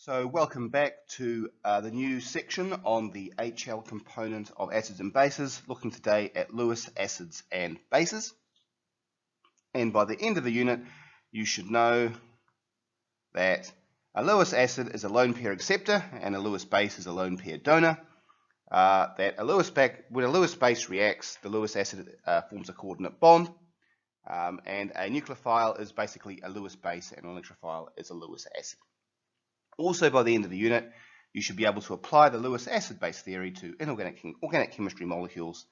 So welcome back to the new section on the HL component of acids and bases, looking today at Lewis acids and bases. And by the end of the unit, you should know that a Lewis acid is a lone pair acceptor and a Lewis base is a lone pair donor. When a Lewis base reacts, the Lewis acid forms a coordinate bond, and a nucleophile is basically a Lewis base and an electrophile is a Lewis acid. Also, by the end of the unit, you should be able to apply the Lewis acid-base theory to organic chemistry molecules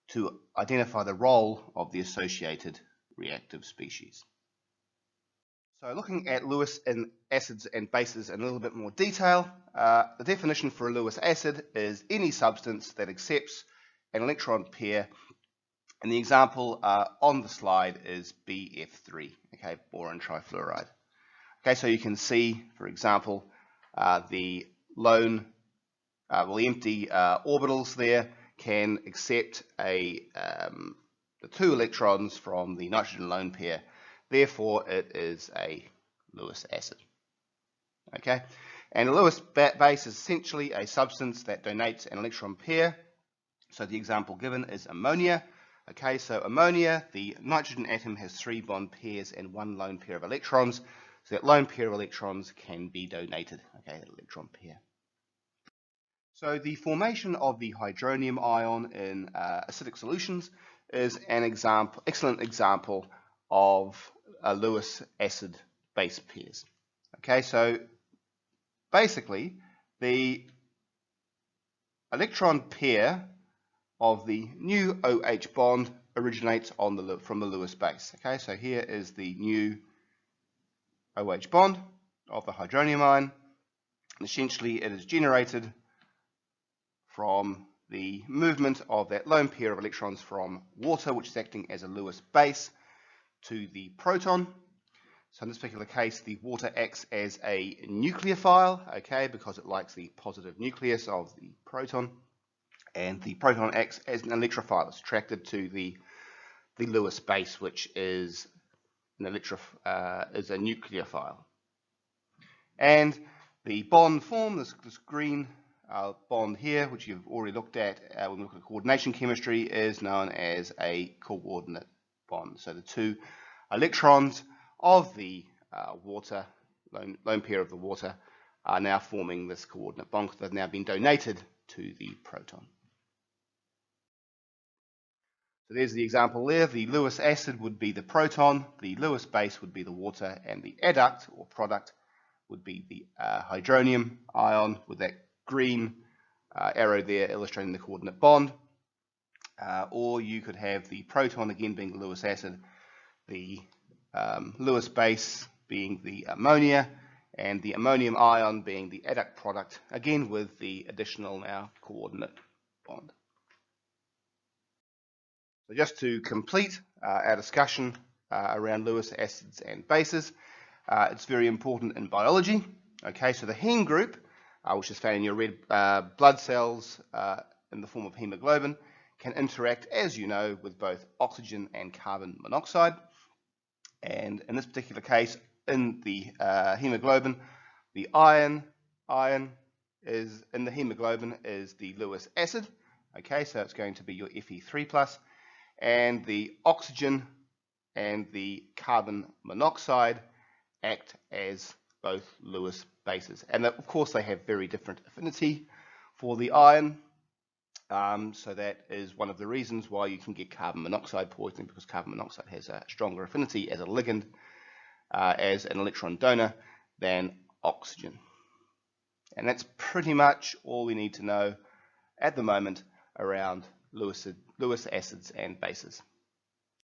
to identify the role of the associated reactive species. So looking at Lewis in acids and bases in a little bit more detail, the definition for a Lewis acid is any substance that accepts an electron pair, and the example on the slide is BF3, okay, boron trifluoride. Okay, so you can see, for example, the empty orbitals there can accept the two electrons from the nitrogen lone pair. Therefore, it is a Lewis acid. Okay, and a Lewis base is essentially a substance that donates an electron pair. So the example given is ammonia. Okay, so ammonia, the nitrogen atom has 3 bond pairs and 1 lone pair of electrons. So that lone pair of electrons can be donated, okay, that electron pair. So the formation of the hydronium ion in acidic solutions is an excellent example of a Lewis acid base pairs. Okay, so basically the electron pair of the new OH bond originates from the Lewis base. Okay, so here is the new OH bond of the hydronium ion, and essentially it is generated from the movement of that lone pair of electrons from water, which is acting as a Lewis base, to the proton. So in this particular case, the water acts as a nucleophile, okay, because it likes the positive nucleus of the proton, and the proton acts as an electrophile. It's attracted to the Lewis base, which is a nucleophile. And the bond form, this green bond here, which you've already looked at when we look at coordination chemistry, is known as a coordinate bond. So the two electrons of the water, lone pair of the water, are now forming this coordinate bond because they've now been donated to the proton. So there's the example there. The Lewis acid would be the proton, the Lewis base would be the water, and the adduct or product would be the hydronium ion with that green arrow there illustrating the coordinate bond. Or you could have the proton again being the Lewis acid, the Lewis base being the ammonia, and the ammonium ion being the adduct product, again with the additional now coordinate bond. So just to complete our discussion around Lewis acids and bases, it's very important in biology. Okay, so the Heme Group, which is found in your red blood cells in the form of hemoglobin, can interact, as you know, with both oxygen and carbon monoxide. And in this particular case, in the hemoglobin, the iron is in the hemoglobin is the Lewis acid. Okay, so it's going to be your Fe3+. And the oxygen and the carbon monoxide act as both Lewis bases. And of course, they have very different affinity for the iron. So that is one of the reasons why you can get carbon monoxide poisoning, because carbon monoxide has a stronger affinity as a ligand, as an electron donor, than oxygen. And that's pretty much all we need to know at the moment around Lewis acids and bases.